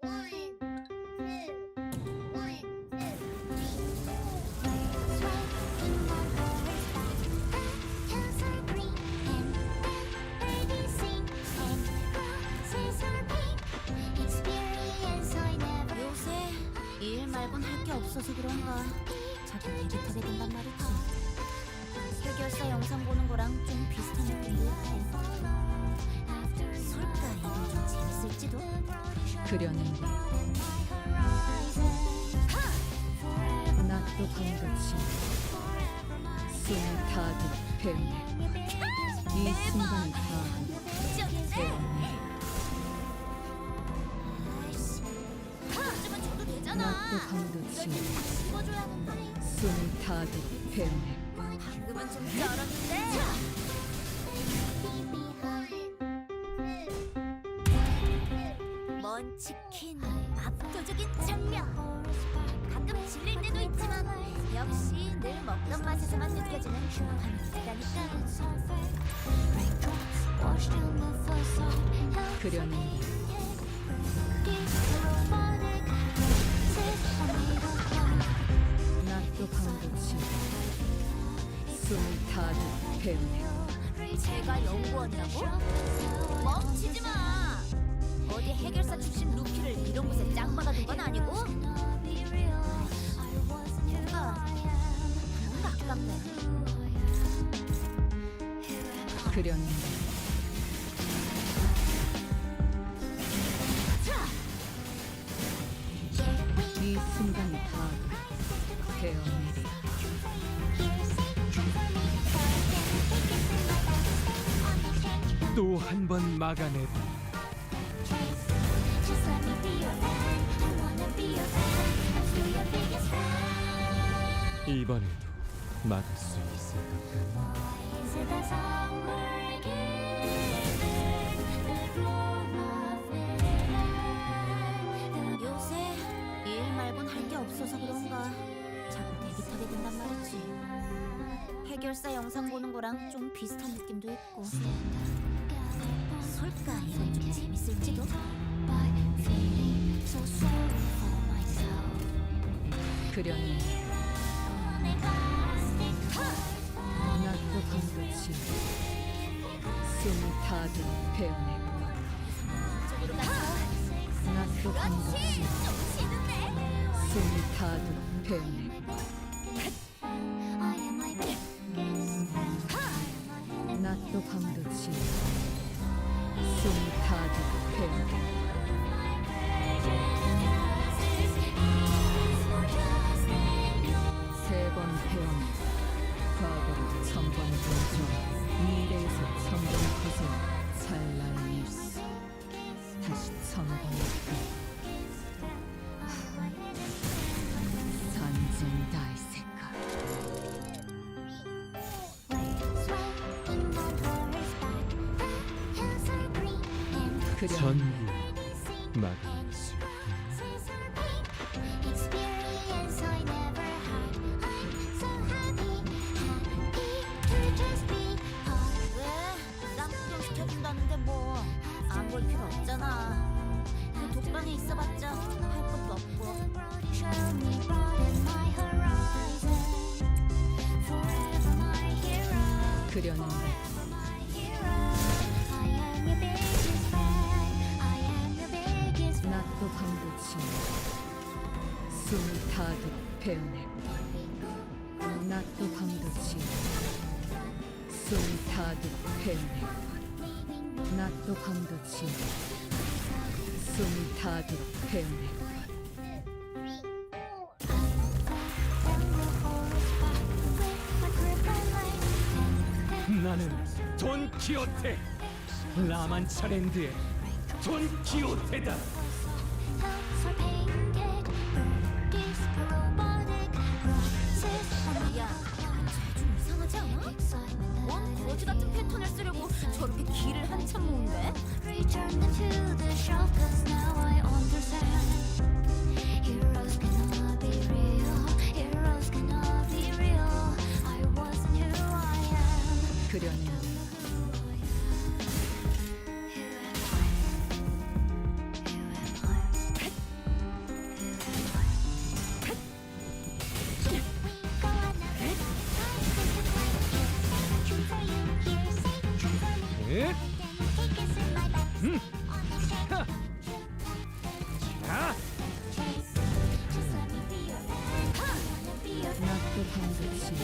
요새 일 말곤 할 게 없어서 그런가 자꾸 대기타게 된단 말이지. 해결사 영상 보는 거랑 좀 비슷한 느낌도 있고. 솔까 이건 좀 재밌을지도. 그려낸 게 낫도 반같이 숨을 다들 배우네. 이 순간이 다 배우네. 요즘은 줘도 되잖아. 낫도 반같이 씹어줘야 하는데. 숨을 다들 배우네. 방금은 좀 쩔었는데. 먼 치킨 압도적인 장면. 가끔 질릴 때도 있지만 역시 늘 먹던 맛에서만 느껴지는 환기라니까. 그려낸 게 낫도 반같이 숨을 다들 배우네. 제가 연구원이라고? 멍치지 마. 어디 해결사 출신 루키를 이런 곳에 짱 박아둔 건 아니고? 뭔가 아깝네. 그려낸 게 이 순간이 다 배워내리. 또 한 번 막아내다. 이번에도 막을 수 있을 것 같네. 요새 일 말곤 할 게 없어서 그런가 자꾸 대기타게 된단 말이지. 해결사 영상 보는 거랑 좀 비슷한 느낌도 있고. 솔까 이건 좀 재밌을지도. 그려낸 게 낫도 반같이 숨을 다들 배우네. 저기로 가서. 낫도 반같이 좀 쉬는데. 숨을 다들 배우네. 낫도 반같이 숨을 다들 배우네. 세 번 배우네. 과거를 1000번 던져 미래에서 1000번 커서 찰나의 뉴스 다시 1000번 산정다이 색깔. 그려 전부 막을 수 있다. 왜? 쌍구경 시켜준다는데 뭐 안 볼 필요 없잖아. 그 독방에 있어봤자 할 것도 없고. 그려낸 게 낫도 반듯이 숨을 다들 배우네. 낫도 반듯이 숨을 다들 배우네. 낫도 반듯이 숨을 다들 배우네. 나는 돈 키호테, 라만차랜드의 돈 키호테다. 야, 좀 이상하지 않아? 뭔 거지 같은 패턴을 쓰려고 저렇게 길을 한참 모은데? 그려낸 게 낮도 밤도 지어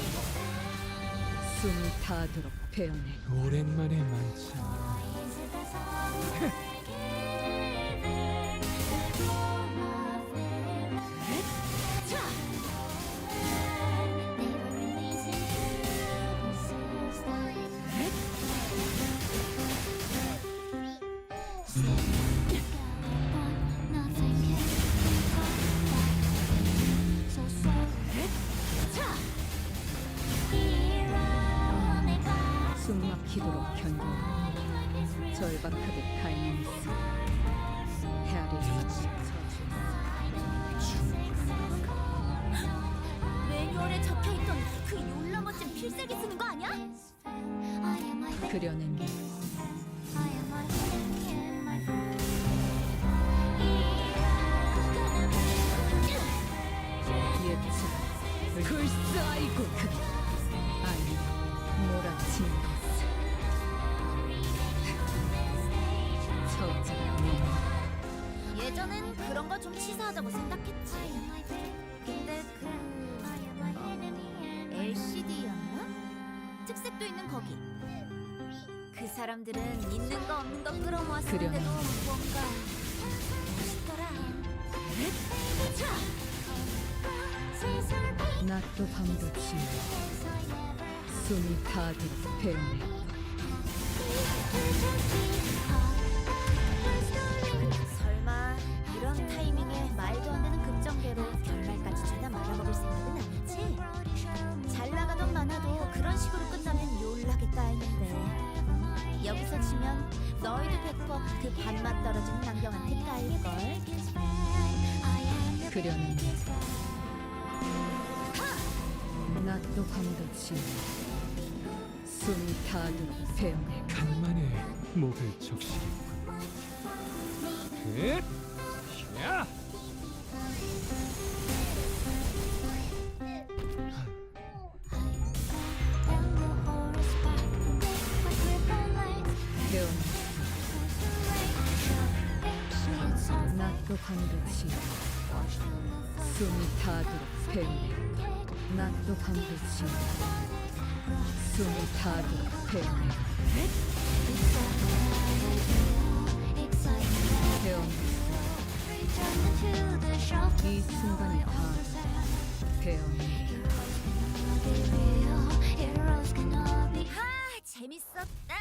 숨이 닿도록 베어내고 오랜만에 만찬. 숨 막히도록 견뎌 절박하게 갈망했어 헤아리지 매뉴얼에 적혀있던 그 욜라 멋진 필살기 쓰는 거 아니야? 그려낸 게 예차 글싸이고 그 아니 몰아치는 것을 저자가 내 예전엔 그런 거 좀 치사하다고 생각했지. 근데 LCD였나? 특색도 있는 거기. 그 사람들은 있는 거 없는 거 끌어모았었는데도 그래. 뭔가 멋있더라. 낮도 밤도 지어 숨이 닿도록 베어내고 설마 이런 타이밍에 말도 안 되는 급전개로 결말까지 죄다 말아먹을 생각은 아니지? 잘 나가던 만화도 그런 식으로 끝나면 요올라겠다 했는데 여기서 치면 너희도 100% 그 반맛 떨어지는 남경한테 까일걸. 그려낸 게 낮도 밤도 지어 숨이 닿도록 베어내고 간만에 목을 적시겠군. 야! 베어냈어 낮도 밤도 지어 숨이 닿도록 베어내고 낮도 밤도 지어 숨이 닿도록 베어내고 베어냈어 이 순간이 닿아 베어내고 하, 재밌었다.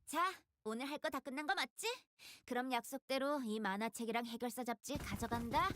자, 오늘 할 거 다 끝난 거 맞지? 그럼 약속대로 이 만화책이랑 해결사 잡지 가져간다.